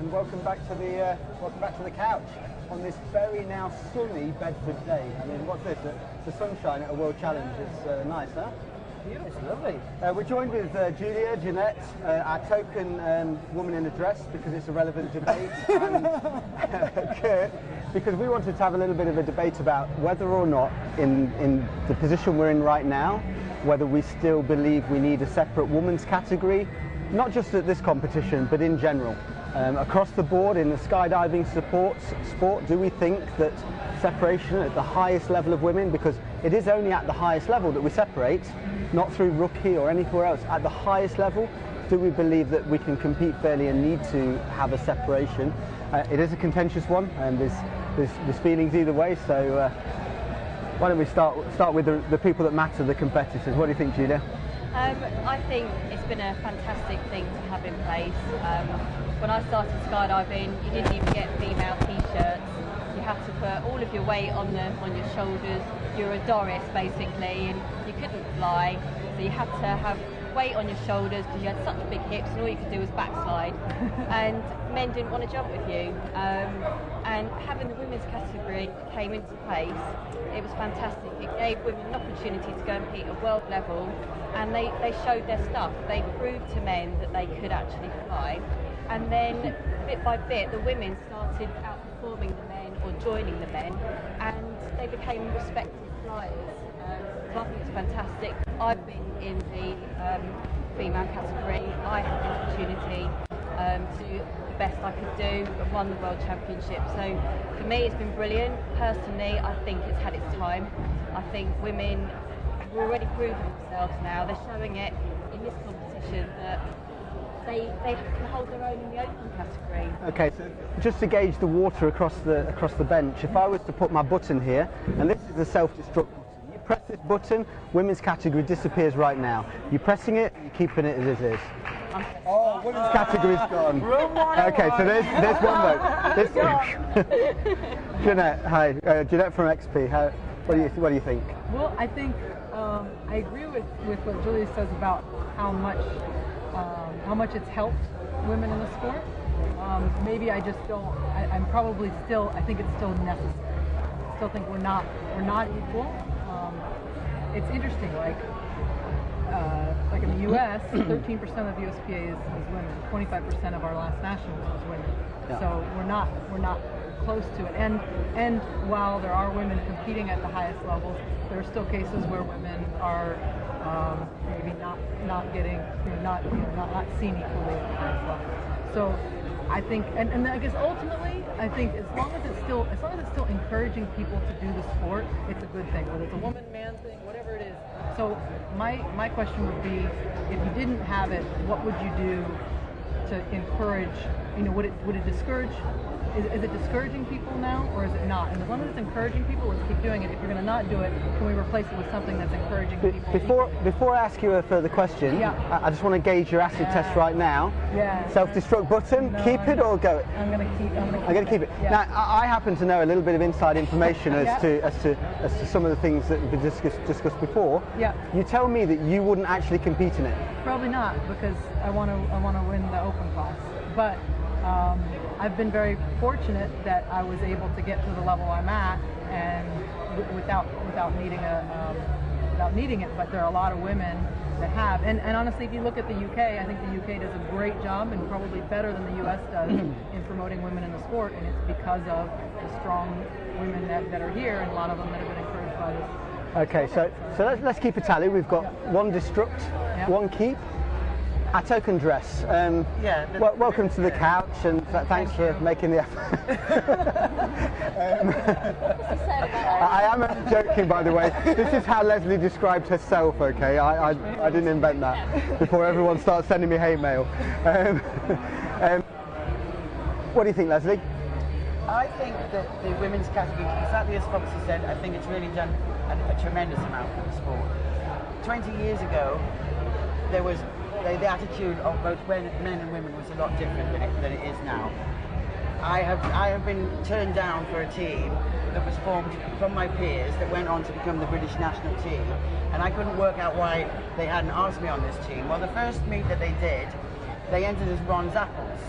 and welcome back to the couch on this very now sunny Bedford day. I mean, what's this? The sunshine at a World Challenge. It's nice, huh? Beautiful. It's lovely. We're joined with Julia, Jeanette, our token woman in a dress, because it's a relevant debate, and Kurt, because we wanted to have a little bit of a debate about whether or not, in the position we're in right now, whether we still believe we need a separate women's category, not just at this competition, but in general. Across the board in the skydiving sport, do we think that separation at the highest level of women, because it is only at the highest level that we separate, not through rookie or anywhere else, at the highest level, do we believe that we can compete fairly and need to have a separation? It is a contentious one, and there's feelings either way, so why don't we start with the people that matter, the competitors. What do you think, Julia? I think it's been a fantastic thing to have in place. When I started skydiving, you didn't even get female t-shirts. You had to put all of your weight on your shoulders. You're a Doris basically, and you couldn't fly, so you had to have weight on your shoulders because you had such big hips, and all you could do was backslide. And men didn't want to jump with you. And having the women's category came into place, it was fantastic. It gave women an opportunity to go and compete at world level, and they showed their stuff. They proved to men that they could actually fly. And then, bit by bit, the women started outperforming the men or joining the men, and they became respected flyers. So I think it's fantastic. I've been in the female category. I had the opportunity to do the best I could do, and won the World Championship. So for me, it's been brilliant. Personally, I think it's had its time. I think women have already proven themselves now. They're showing it in this competition that they can hold their own in the open category. Okay, so just to gauge the water across the bench, if I was to put my button here, and this is the self-destruct button, you press this button, women's category disappears right now. You're pressing it, you're keeping it as it is. Oh, women's category's gone. Okay, so there's one vote. Jeanette, hi. Jeanette from XP. What do you think? Well, I think I agree with what Julia says about how much it's helped women in the sport. Maybe I just don't. I'm probably still. I think it's still necessary. I still think we're not equal. It's interesting. Like in the U.S., 13% of the USPA is women. 25% of our last nationals was women. Yeah. So we're not close to it. And while there are women competing at the highest levels, there are still cases where women are maybe not getting, not seen equally at the highest level. So I think, and I guess ultimately, I think as long as it's still encouraging people to do the sport, it's a good thing. Whether it's a woman-man thing, whatever it is. So my question would be, if you didn't have it, what would you do to encourage? Would it discourage? Is it discouraging people now, or is it not? And as long as it's encouraging people, let's keep doing it. If you're going to not do it, can we replace it with something that's encouraging people? Before I ask you a further question, yeah. I just want to gauge your acid test right now. Yeah. Self-destruct button, keep it or go it? I'm going to keep it. Yeah. Now, I happen to know a little bit of inside information as to some of the things that have been discussed before. Yeah. You tell me that you wouldn't actually compete in it. Probably not, because I want to win the open class. But I've been very fortunate that I was able to get to the level I'm at, and without needing it. But there are a lot of women that have, and honestly, if you look at the UK, I think the UK does a great job, and probably better than the US does, in promoting women in the sport, and it's because of the strong women that are here, and a lot of them that have been encouraged by this. Okay, so let's keep a tally. We've got one destruct, one keep. Our token dress. Welcome to the couch, and thanks for making the effort. I am only joking, by the way. This is how Leslie described herself, okay? I didn't invent that before everyone starts sending me hate mail. What do you think, Leslie? I think that the women's category, exactly as Foxy said, I think it's really done a tremendous amount for the sport. 20 years ago, there was the attitude of both men and women was a lot different than it is now. I have been turned down for a team that was formed from my peers that went on to become the British national team, and I couldn't work out why they hadn't asked me on this team. Well, the first meet that they did, they entered as bronze apples,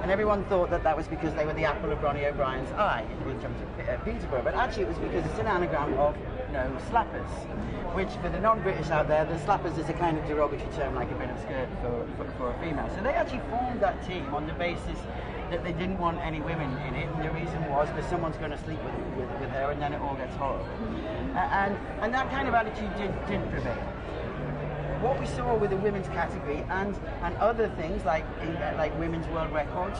And everyone thought that that was because they were the apple of Ronnie O'Brien's eye with jumped at Peterborough. But actually it was because it's an anagram of no slappers, which for the non-British out there, the slappers is a kind of derogatory term, like a bit of skirt for a female. So they actually formed that team on the basis that they didn't want any women in it, and the reason was that someone's going to sleep with her, and then it all gets horrible. And that kind of attitude didn't prevail. What we saw with the women's category and other things like women's world records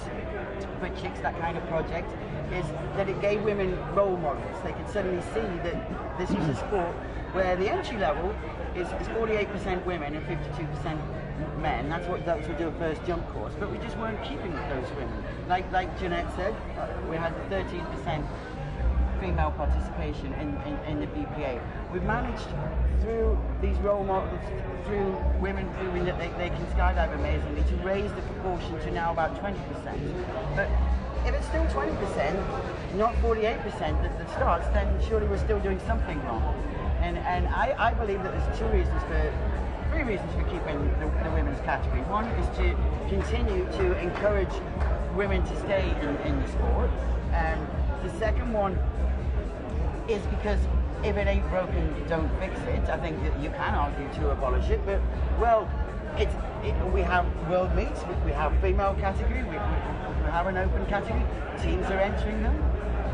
for chicks, that kind of project, is that it gave women role models. They could suddenly see that this was a sport where the entry level is 48% women and 52% men. That's what do a first jump course, but we just weren't keeping those women. Like Jeanette said, we had 13% female participation in the BPA. We've managed through these role models, through women proving that they can skydive amazingly, to raise the proportion to now about 20%. But if it's still 20%, not 48% that starts, then surely we're still doing something wrong. And I believe that there's three reasons for keeping the women's category. One is to continue to encourage women to stay in the sport. And the second one is because if it ain't broken, don't fix it. I think that you can argue to abolish it, but well, we have world meets, we have female category, we have an open category, teams are entering them.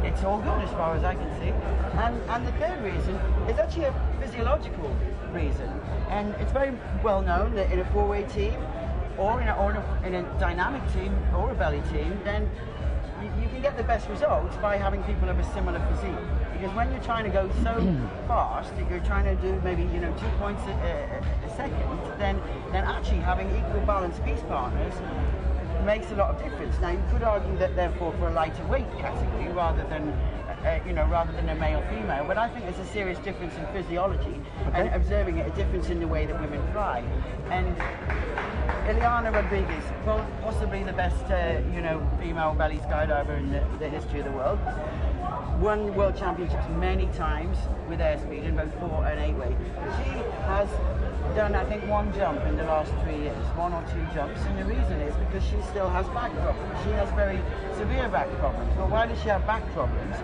It's all good as far as I can see. And the third reason is actually a physiological reason. And it's very well known that in a four-way team, or in a dynamic team, or a belly team, then you can get the best results by having people of a similar physique. Because when you're trying to go so fast, that you're trying to do maybe 2 points a second, then actually having equal balanced piece partners makes a lot of difference. Now you could argue that therefore for a lighter weight category rather than a male-female, but I think there's a serious difference in physiology and observing it, a difference in the way that women fly. And Ileana Rodriguez, possibly the best female belly skydiver in the history of the world, won world championships many times with airspeed in both 4 and 8 way. She has done, I think, 1 jump in the last 3 years, 1 or 2 jumps, and the reason is because she still has back problems. She has very severe back problems. Well, why does she have back problems?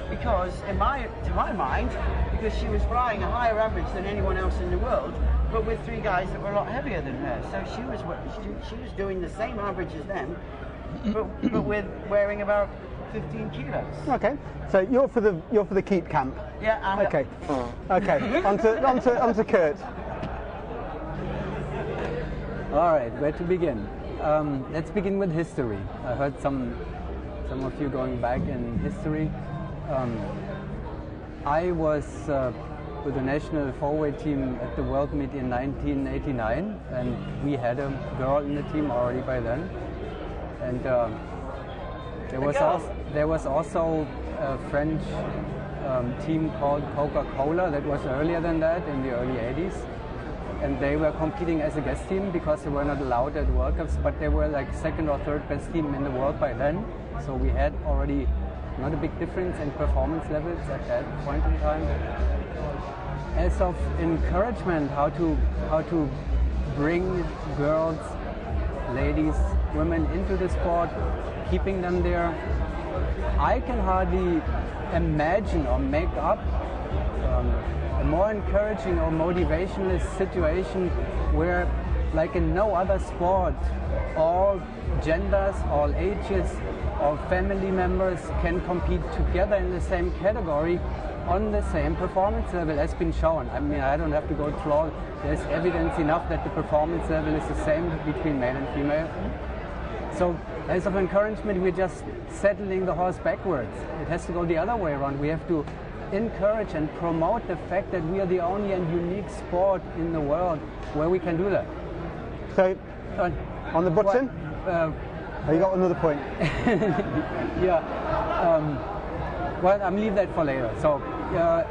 Because, to my mind, because she was flying a higher average than anyone else in the world, but with 3 guys that were a lot heavier than her. So she was doing the same average as them, but with wearing about 15 kilos. Okay, so you're for the keep camp. Yeah. Okay. Okay. On to Kurt. All right, where to begin? Let's begin with history. I heard some of you going back in history. I was with the national four-way team at the World Meet in 1989, and we had a girl in the team already by then. And there was also a French team called Coca-Cola that was earlier than that, in the early 80s. And they were competing as a guest team because they were not allowed at World Cups, but they were like 2nd or 3rd best team in the world by then. So we had already not a big difference in performance levels at that point in time. As of encouragement, how to bring girls, ladies, women into the sport, keeping them there, I can hardly imagine or make up a more encouraging or motivational situation where, like in no other sport, all genders, all ages, all family members can compete together in the same category on the same performance level as been shown. I mean, I don't have to go through all, there's evidence enough that the performance level is the same between male and female. So as of encouragement, we're just settling the horse backwards. It has to go the other way around. We have to encourage and promote the fact that we are the only and unique sport in the world where we can do that. So, on the button, you got another point. Yeah. Well, I'm leave that for later. So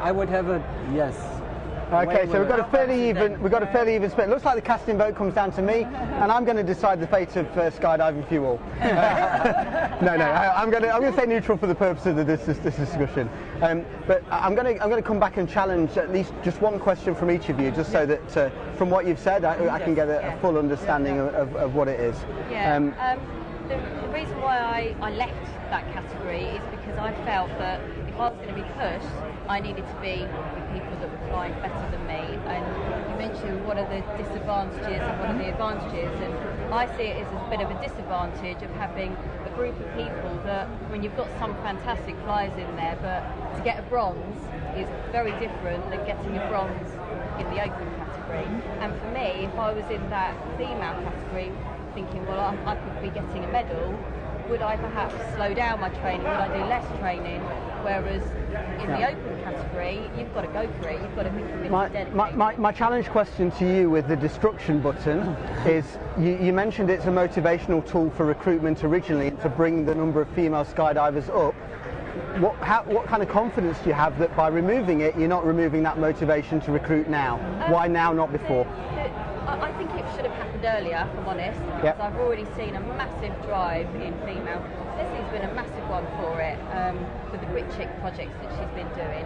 I would have a yes. Okay, so we've got a fairly even split. Looks like the casting vote comes down to me, and I'm going to decide the fate of skydiving for you all. No, I'm going to stay neutral for the purpose of this discussion. But I'm going to come back and challenge at least just one question from each of you, just so that from what you've said, I can get a full understanding of what it is. Yeah. the reason why I left that category is because I felt that if I was going to be pushed, I needed to be with people that were flying better than me. And you mentioned what are the disadvantages and what are the advantages, and I see it as a bit of a disadvantage of having a group of people that, when you've got some fantastic flyers in there, but to get a bronze is very different than getting a bronze in the open category. And for me, if I was in that female category, thinking, well, I could be getting a medal, would I perhaps slow down my training? Would I do less training? Whereas in the open category, you've got to go for it. You've got to be committed and dedicated. My challenge question to you with the destruction button is, you mentioned it's a motivational tool for recruitment originally to bring the number of female skydivers up. What kind of confidence do you have that by removing it, you're not removing that motivation to recruit now? Why now, not before? I think it should have happened earlier, if I'm honest, because I've already seen a massive drive in female. Leslie's been a massive one for it, with the Grit Chick projects that she's been doing.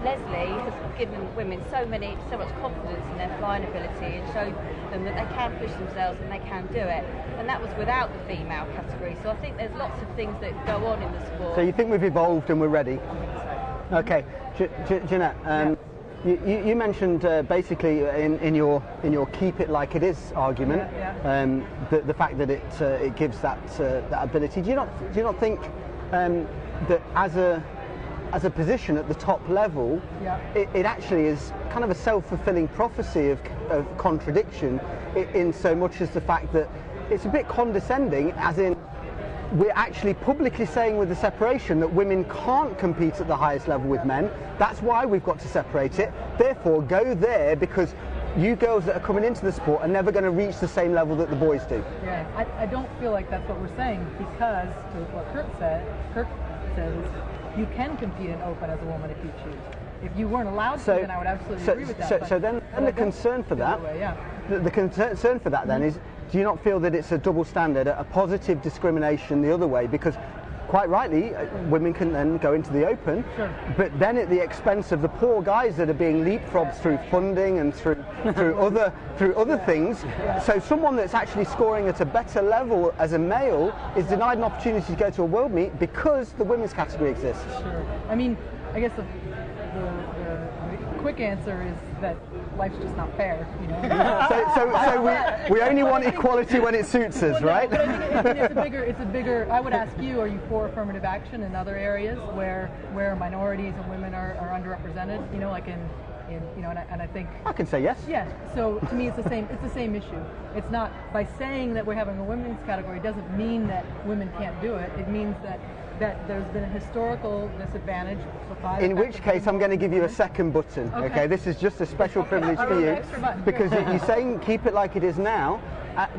Leslie has given women so much confidence in their flying ability and showed them that they can push themselves and they can do it. And that was without the female category. So I think there's lots of things that go on in the sport. So you think we've evolved and we're ready? Okay, Jeanette. You mentioned basically in your keep it like it is argument, the fact that it gives that ability. Do you not think that as a position at the top level, it actually is kind of a self-fulfilling prophecy of contradiction, in so much as the fact that it's a bit condescending, as in, we're actually publicly saying with the separation that women can't compete at the highest level with men. That's why we've got to separate it. Therefore, go there, because you girls that are coming into the sport are never going to reach the same level that the boys do. Yeah, I don't feel like that's what we're saying, because to what Kirk says, you can compete in open as a woman if you choose. If you weren't allowed to, then I would absolutely agree with that. So then the concern for that, the concern for that then is, do you not feel that it's a double standard, a positive discrimination the other way? Because quite rightly, women can then go into the open, but then at the expense of the poor guys that are being leapfrogged through funding and through other things. So someone that's actually scoring at a better level as a male is denied an opportunity to go to a world meet because the women's category exists. Sure. I mean, I guess the quick answer is that life's just not fair, you know. So we only want equality when it suits us, right? But I think it's a bigger. I would ask you: are you for affirmative action in other areas where minorities and women are underrepresented? You know, like in you know, and I think I can say yes. Yeah. So to me, it's the same. It's the same issue. It's not, by saying that we're having a women's category doesn't mean that women can't do it. It means that there's been a historical disadvantage. In which case, I'm going to give you a second button. Okay, this is just a special privilege for you, because you're saying keep it like it is now,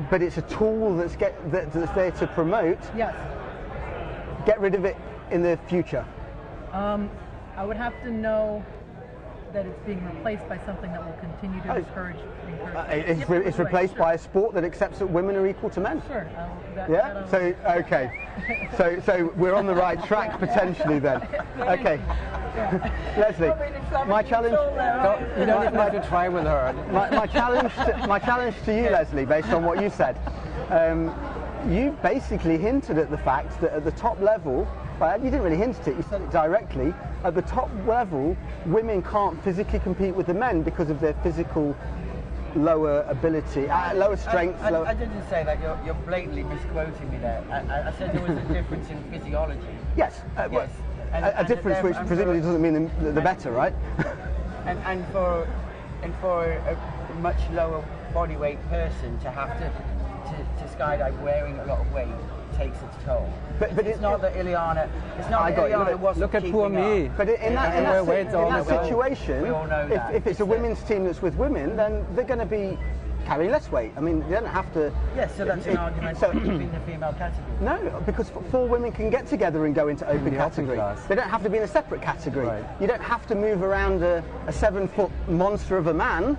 but it's a tool that's there to promote. Yes. Get rid of it in the future. I would have to know that it's being replaced by something that will continue to encourage. It's replaced by a sport that accepts that women are equal to men. Sure. So we're on the right track potentially then. Okay. Leslie, my challenge. You don't even have to try with her. My challenge to you, Leslie, based on what you said, you basically hinted at the fact that at the top level. Well, you didn't really hint at it, you said it directly. At the top level, women can't physically compete with the men because of their physical lower ability, lower strength. I didn't say that, you're blatantly misquoting me there. I said there was a difference in physiology. Yes, a difference which presumably doesn't mean the better, right? and for a much lower body weight person to have to skydive wearing a lot of weight takes its toll. But it's not that Ileana. It's not that Ileana wasn't. Look at poor me. But in that situation, if it's a women's team that's with women, then they're going to be carrying less weight. I mean, they don't have to. Yes, so that's an argument for keeping the female category. No, because four women can get together and go into open category. They don't have to be in a separate category. Right. You don't have to move around a 7-foot monster of a man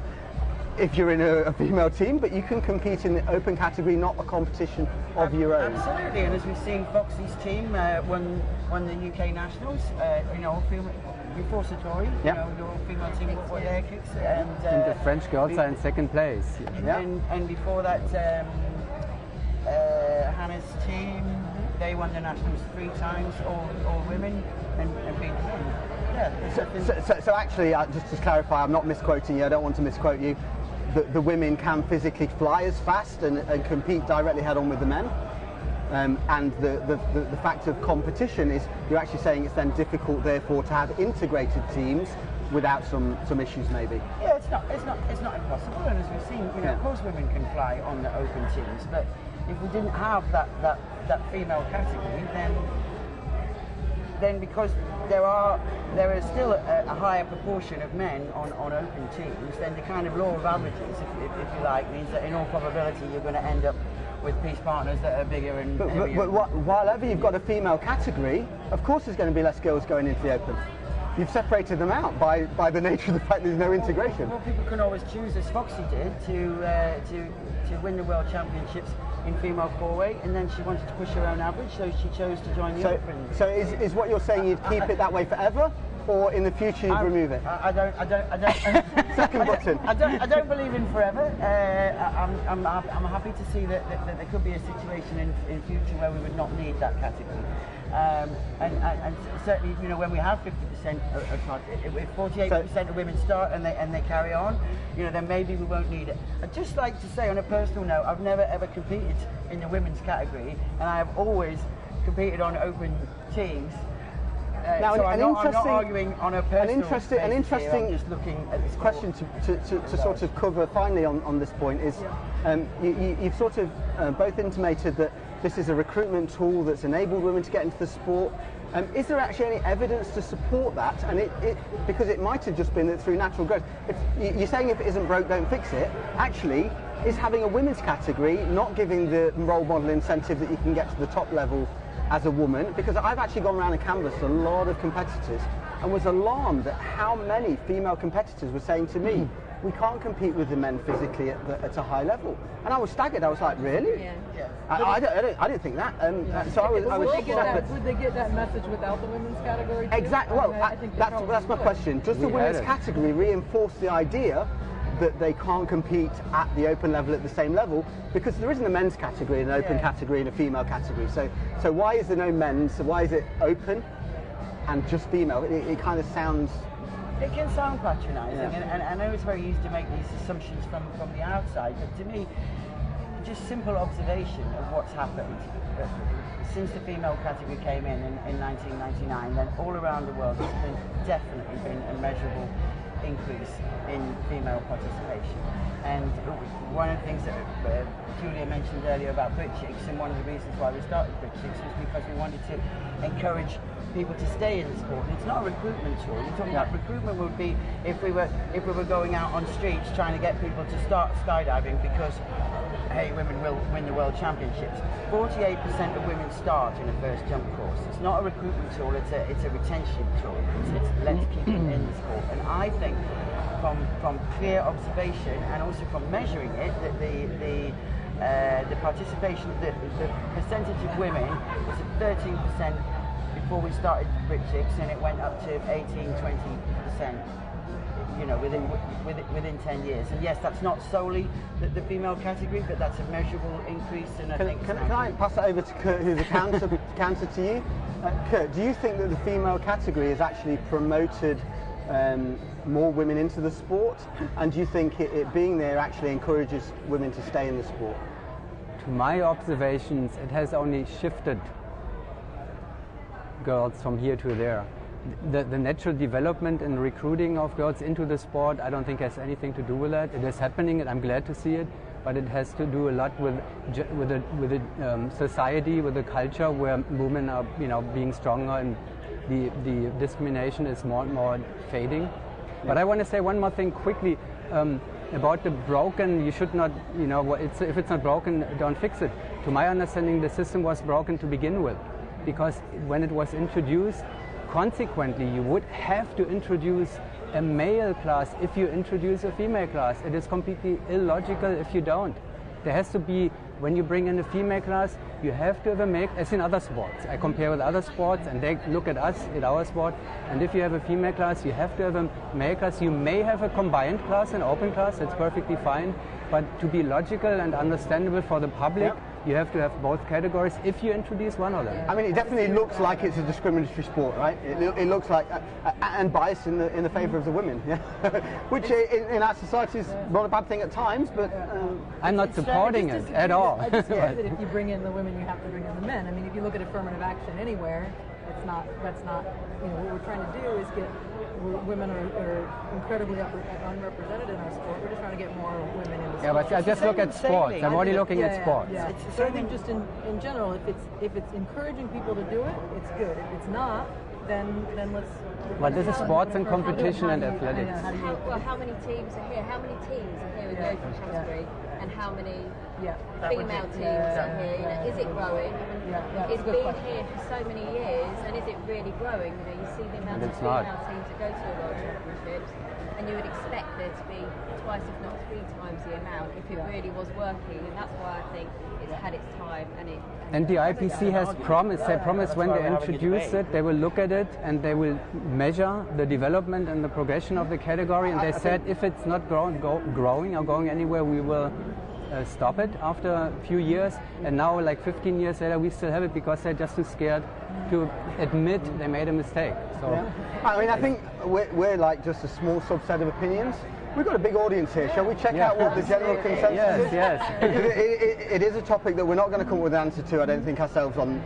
if you're in a female team, but you can compete in the open category, not a competition of your own. Absolutely, and as we've seen, Foxy's team won the UK Nationals, before Satori, your female team were their kicks. And the French girls are in second place. And before that, Hannah Tennis team, they won the nationals 3 times, all women, and beat men. Yeah. So actually, just to clarify, I'm not misquoting you. I don't want to misquote you. The women can physically fly as fast and compete directly head-on with the men. And the fact of competition is, you're actually saying it's then difficult, therefore, to have integrated teams without some issues, maybe. Yeah, it's not impossible. And as we've seen, of course, women can fly on the open teams, but if we didn't have that female category, then because there is still a higher proportion of men on open teams, then the kind of law of averages, if you like, means that in all probability you're going to end up with peace partners that are bigger and heavier. But while ever you've got a female category, of course there's going to be less girls going into the open. You've separated them out by the nature of the fact there's no integration. Well, people can always choose, as Foxy did, to win the World Championships in female four-way, and then she wanted to push her own average, so she chose to join the Open. So is what you're saying you'd keep it that way forever, or in the future you'd remove it? I don't. Second button. I don't believe in forever. I'm happy to see that there could be a situation in future where we would not need that category. And certainly, when we have 50% if 48% of women start and they carry on, then maybe we won't need it. I'd just like to say, on a personal note, I've never ever competed in the women's category, and I have always competed on open teams. Now, so I'm not arguing on a personal basis an interesting here. I'm just looking at this question to sort of cover finally on this point is, you've sort of both intimated that this is a recruitment tool that's enabled women to get into the sport. Is there actually any evidence to support that? And because it might have just been that through natural growth. You're saying if it isn't broke, don't fix it. Actually, is having a women's category not giving the role model incentive that you can get to the top level as a woman? Because I've actually gone around and canvassed a lot of competitors and was alarmed at how many female competitors were saying to me, we can't compete with the men physically at a high level. And I was staggered. I was like, really? Yeah. I didn't think that. So I was Would they get that message without the women's category too? Exactly. Well, I think that's my question. Does the women's category reinforce the idea that they can't compete at the open level at the same level? Because there isn't a men's category, an open category, and a female category. So why is there no men's? So why is it open and just female? It kind of sounds... It can sound patronising, and I know it's very easy to make these assumptions from the outside, but to me, just simple observation of what's happened since the female category came in 1999, then all around the world there's definitely been a measurable increase in female participation. And one of the things that Julia mentioned earlier about BritChicks, and one of the reasons why we started BritChicks was because we wanted to encourage people to stay in the sport. And it's not a recruitment tool. You're talking about recruitment would be if we were going out on streets trying to get people to start skydiving because, hey, women will win the World Championships. 48% of women start in a first jump course. It's not a recruitment tool, it's a retention tool. It's let's keep them in the sport. And I think from clear observation and also from measuring it, that the participation, the percentage of women was at 13% before we started BritChicks, and it went up to 18-20%. Within 10 years. And yes, that's not solely the female category, but that's a measurable increase. And Can I pass it over to Kurt, who's a counter to you? Kurt, do you think that the female category has actually promoted more women into the sport? And do you think it being there actually encourages women to stay in the sport? To my observations, it has only shifted girls from here to there. The natural development and recruiting of girls into the sport, I don't think has anything to do with that. It is happening, and I'm glad to see it. But it has to do a lot with the society, with the culture where women are, being stronger, and the discrimination is more and more fading. Yeah. But I want to say one more thing quickly about the broken. You should not, if it's not broken, don't fix it. To my understanding, the system was broken to begin with, because when it was introduced, consequently, you would have to introduce a male class if you introduce a female class. It is completely illogical if you don't. There has to be, when you bring in a female class, you have to have a male, as in other sports. I compare with other sports, and they look at us, at our sport, and if you have a female class, you have to have a male class. You may have a combined class, an open class, that's perfectly fine, but to be logical and understandable for the public, you have to have both categories if you introduce one of them. I mean, it definitely looks like it's a discriminatory sport, right? It looks like, and biased in the favour of the women, yeah? Which in our society is not a bad thing at times, but... I'm not supporting it at all. I just think that if you bring in the women, you have to bring in the men. I mean, if you look at affirmative action anywhere, that's not, what we're trying to do is get, women are incredibly unrepresented in our sport. We're just trying to get more women into sport. Yeah, but I just look at sports. I'm only looking at sports. Yeah. So I think just in general, if it's encouraging people to do it, it's good. If it's not, then let's... But this is sports and competition and athletics. How many teams are here? How many teams are here in the open category? And how many female teams are here? Is it growing? It's been here for so many years, and is it really growing? You see the amount of female teams that go to the World Championships, and you would expect there to be twice, if not 3 times the amount, if it really was working. And that's why I think it's had its time. And the IPC has promised. They promised when they introduce it, they will look at it and they will measure the development and the progression of the category. And they said if it's not growing or going anywhere, we will stop it after a few years. And now, like 15 years later, we still have it because they're just too scared to admit they made a mistake. So, I mean, I think we're like just a small subset of opinions. We've got a big audience here. Shall we check out what the general consensus is? Yes. It is a topic that we're not going to come up with an answer to, I don't think, ourselves on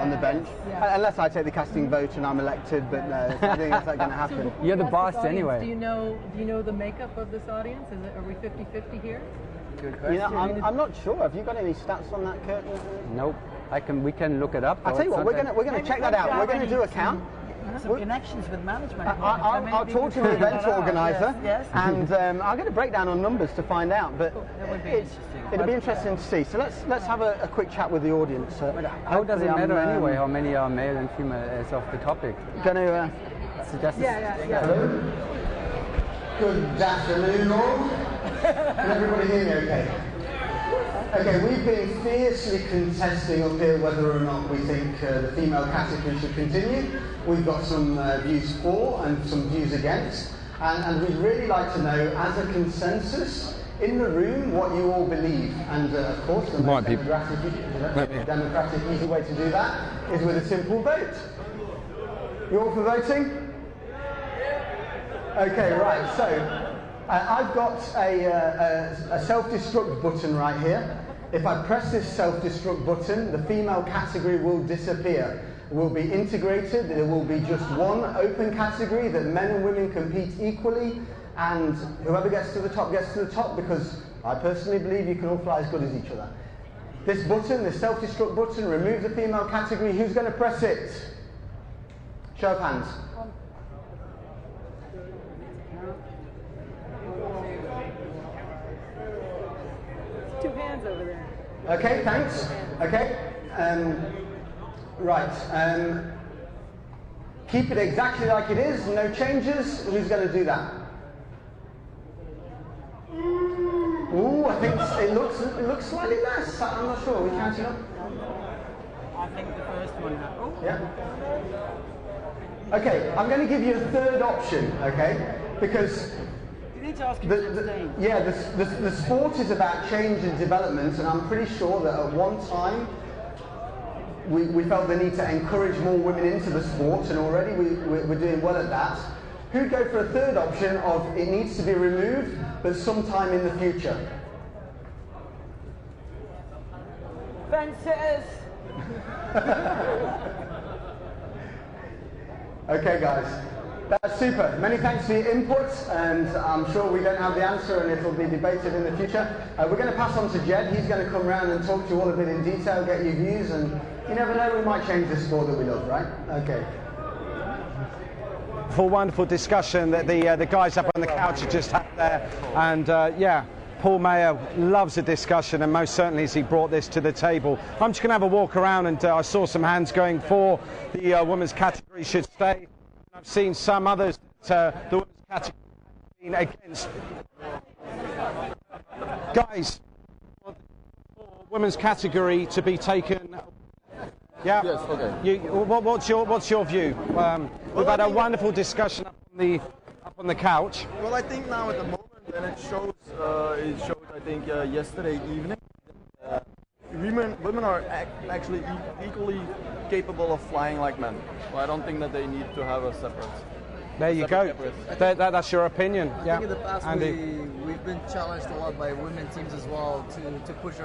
the bench. Unless I take the casting vote and I'm elected, but no, I don't think that's going to happen. You're the boss anyway. Do you know the makeup of this audience? Are we 50-50 here? Good question. I'm not sure. Have you got any stats on that, Kurt? Nope. We can look it up. I'll tell you what, we're going to check that out. We're going to do a count. Some connections with management. I'll talk to the event organizer, and I'll get a breakdown on numbers to find out. But it'll be interesting to see. So let's have a quick chat with the audience. How does it matter anyway? How many are male and female as of the topic? Going to suggest. Hello. Good afternoon, all. Can everybody hear me? Okay. Okay, we've been fiercely contesting up here whether or not we think the female category should continue. We've got some views for and some views against, and we'd really like to know, as a consensus in the room, what you all believe. And of course, the most democratic, easy way to do that is with a simple vote. You all for voting? Okay, right. So I've got a self-destruct button right here. If I press this self-destruct button, the female category will disappear. It will be integrated. There will be just one open category that men and women compete equally, and whoever gets to the top gets to the top, because I personally believe you can all fly as good as each other. This button, this self-destruct button, remove the female category. Who's going to press it? Show of hands. 2 hands over there. Okay, thanks. Okay. Right. Keep it exactly like it is, no changes. Who's going to do that? Ooh, I think it looks slightly less. I'm not sure. Are we counting up? I think the first one. Yeah. Okay, I'm going to give you a third option. Okay, because the sport is about change and development, and I'm pretty sure that at one time we felt the need to encourage more women into the sport, and already we're doing well at that. Who'd go for a third option of it needs to be removed, but sometime in the future? Fences! Okay, guys. That's super. Many thanks for your input, and I'm sure we don't have the answer and it'll be debated in the future. We're going to pass on to Jed. He's going to come around and talk to you all a bit in detail, get your views, and you never know, we might change the sport that we love, right? Okay. For wonderful discussion that the guys up on the couch have just had there, and Paul Mayer loves a discussion, and most certainly as he brought this to the table. I'm just going to have a walk around, and I saw some hands going for the women's category should stay. I've seen some others that the women's category has been against. Guys, for women's category to be taken. Yeah. Yes. Okay. What's your view? We've had a wonderful discussion up on the couch. Well, I think now at the moment, and it showed I think yesterday evening. women are actually equally capable of flying like men. So I don't think that they need to have a separate. There you go. That's your opinion. I Yeah. think in the past Andy. we've been challenged a lot by women teams as well to push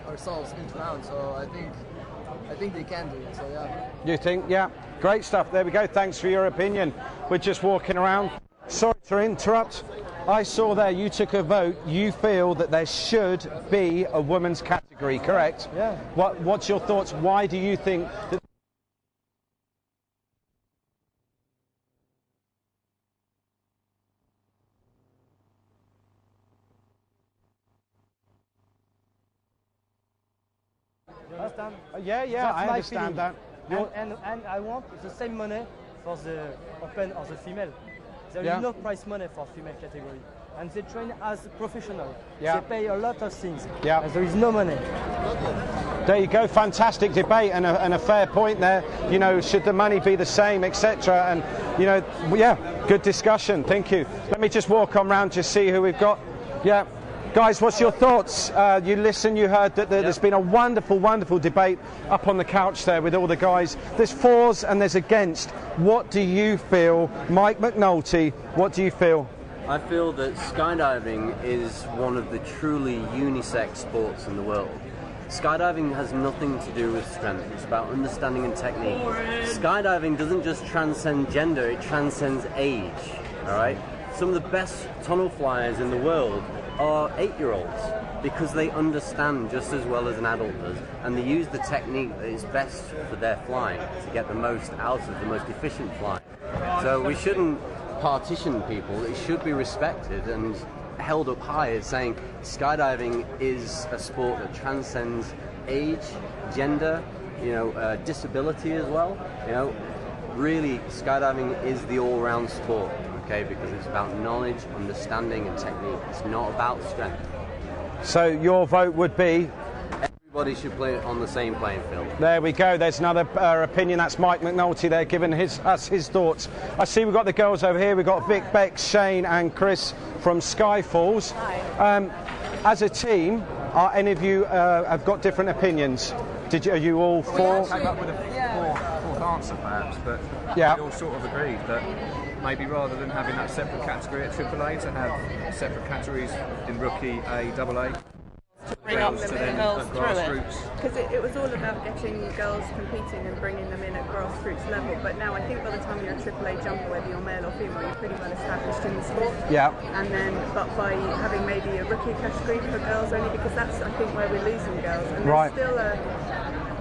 ourselves into round. So I think they can do it. So yeah. You think? Yeah. Great stuff. There we go. Thanks for your opinion. We're just walking around. Sorry to interrupt. I saw there you took a vote. You feel that there should be a women's category, correct? Yeah. What's your thoughts? Why do you think that? Understand? Yeah, That's I my understand feeling. that. And I want the same money for the open or the female. There Yeah. is no prize money for female category. And they train as professional. Yeah. They pay a lot of things. Yeah. And there is no money. There you go, fantastic debate and a fair point there. You know, should the money be the same, etc. And, you know, yeah, good discussion. Thank you. Let me just walk on round to see who we've got. Yeah. Guys, what's your thoughts? You listened, you heard that there's been a wonderful, wonderful debate up on the couch there with all the guys. There's fors and there's against. What do you feel? Mike McNulty, what do you feel? I feel that skydiving is one of the truly unisex sports in the world. Skydiving has nothing to do with strength, it's about understanding and technique. Skydiving doesn't just transcend gender, it transcends age, alright? Some of the best tunnel flyers in the world are 8-year-olds because they understand just as well as an adult does, and they use the technique that is best for their flying to get the most out of the most efficient flying. So we shouldn't partition people, it should be respected and held up high as saying skydiving is a sport that transcends age, gender, disability as well. Really skydiving is the all-round sport, okay, because it's about knowledge, understanding and technique. It's not about strength. So your vote would be? Everybody should play on the same playing field. There we go. There's another opinion. That's Mike McNulty there giving us his thoughts. I see we've got the girls over here. We've got Vic, Bex, Shane and Chris from Skyfalls. Hi. As a team, are any of you have got different opinions? Are you all for? Came up with a fourth answer perhaps, but yeah. We all sort of agreed that maybe rather than having that separate category at AAA, to have separate categories in rookie, A, double A. To bring up the girls through it. Because it was all about getting girls competing and bringing them in at grassroots level. But now I think by the time you're a AAA jumper, whether you're male or female, you're pretty well established in the sport. Yeah. And then, but by having maybe a rookie category for girls only, because that's I think where we're losing girls. And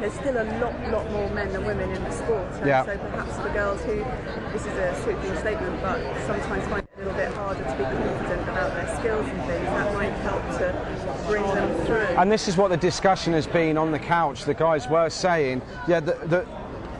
there's still a lot more men than women in the sport. And yeah. So perhaps for girls who, this is a sweeping statement, but sometimes find it a little bit harder to be confident about their skills and things, that might help to bring them through. And this is what the discussion has been on the couch. The guys were saying, yeah,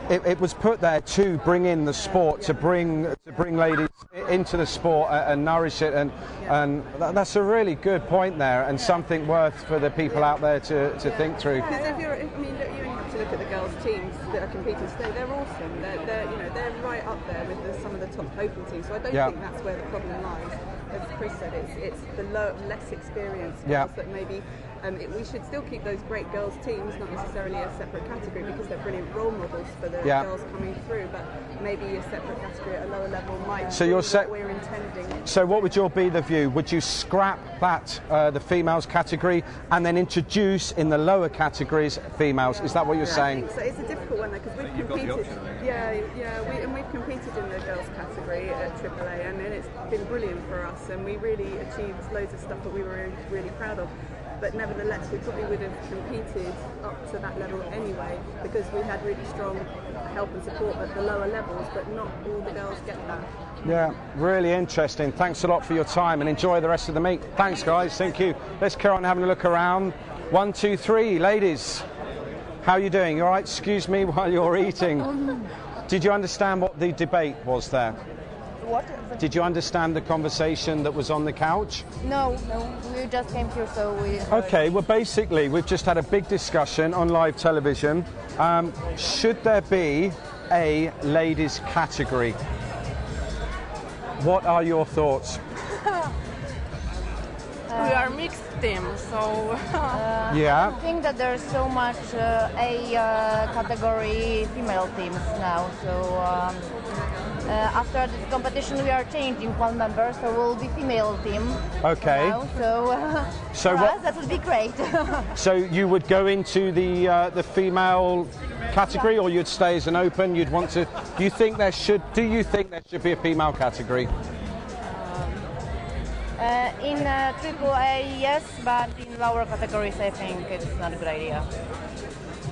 it was put there to bring in the sport, to bring ladies into the sport and nourish it, and that's a really good point there, and something worth for the people out there to think through. Because you only have to look at the girls' teams that are competing today. They're awesome. They're right up there with some of the top open teams. So I don't think that's where the problem lies. As Chris said, it's the less experienced girls that maybe. We should still keep those great girls' teams, not necessarily a separate category, because they're brilliant role models for the girls coming through, but maybe a separate category at a lower level might be what we're intending. So what would be the view? Would you scrap that, the females category, and then introduce in the lower categories females? Is that what you're saying? I think so. It's a difficult one, though, because we've competed. We've competed in the girls category at AAA, and it's been brilliant for us, and we really achieved loads of stuff that we were really proud of. But nevertheless, we probably would have competed up to that level anyway, because we had really strong help and support at the lower levels, but not all the girls get that. Yeah, really interesting. Thanks a lot for your time, and enjoy the rest of the meet. Thanks, guys. Thank you. Let's carry on having a look around. 1, 2, 3, ladies. How are you doing? You all right? Excuse me while you're eating. Did you understand what the debate was there? What? Did you understand the conversation that was on the couch? No, we just came here, so we... Okay, well basically we've just had a big discussion on live television. Should there be a ladies category? What are your thoughts? We are mixed team, so Yeah. I think that there's so much A category female teams now. So after this competition, we are changing one member, so we'll be female team. Okay. Now, so So for what- us, that would be great. So you would go into the female category, or you'd stay as an open? You'd want to? Do you think there should be a female category? In AAA, yes, but in lower categories, I think it's not a good idea.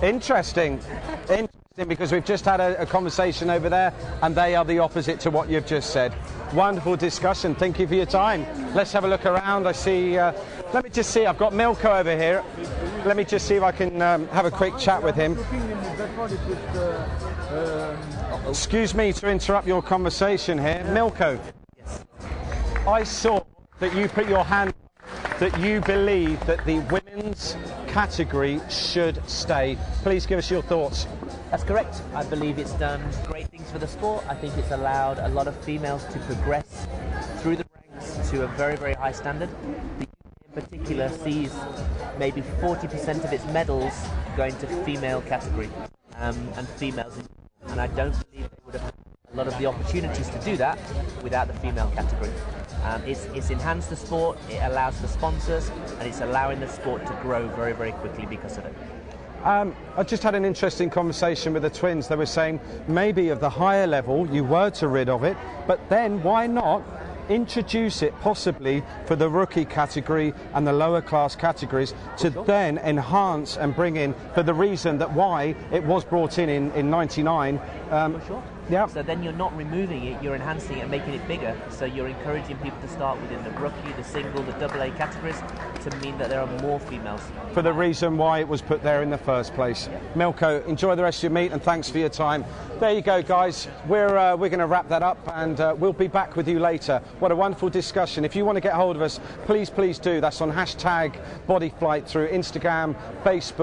Interesting, because we've just had a conversation over there, and they are the opposite to what you've just said. Wonderful discussion. Thank you for your time. Let's have a look around. I see. Let me just see. I've got Milko over here. Let me just see if I can have a quick chat with him. Excuse me to interrupt your conversation here, Milko. I saw that you put your hand that you believe that the women's category should stay. Please give us your thoughts. That's correct. I believe it's done great things for the sport. I think it's allowed a lot of females to progress through the ranks to a very, very high standard. The UK in particular sees maybe 40% of its medals going to female category and females. And I don't believe they would have had a lot of the opportunities to do that without the female category. It's enhanced the sport, it allows the sponsors, and it's allowing the sport to grow very, very quickly because of it. I just had an interesting conversation with the twins. They were saying maybe of the higher level you were to rid of it, but then why not introduce it possibly for the rookie category and the lower class categories to then enhance and bring in, for the reason that why it was brought in 99. Sure. Yeah. So then you're not removing it, you're enhancing it and making it bigger. So you're encouraging people to start within the rookie, the single, the AA categories to mean that there are more females. For the reason why it was put there in the first place. Yeah. Milko, enjoy the rest of your meet and thanks for your time. There you go, guys. We're going to wrap that up and we'll be back with you later. What a wonderful discussion. If you want to get hold of us, please do. That's on #BodyFlight through Instagram, Facebook.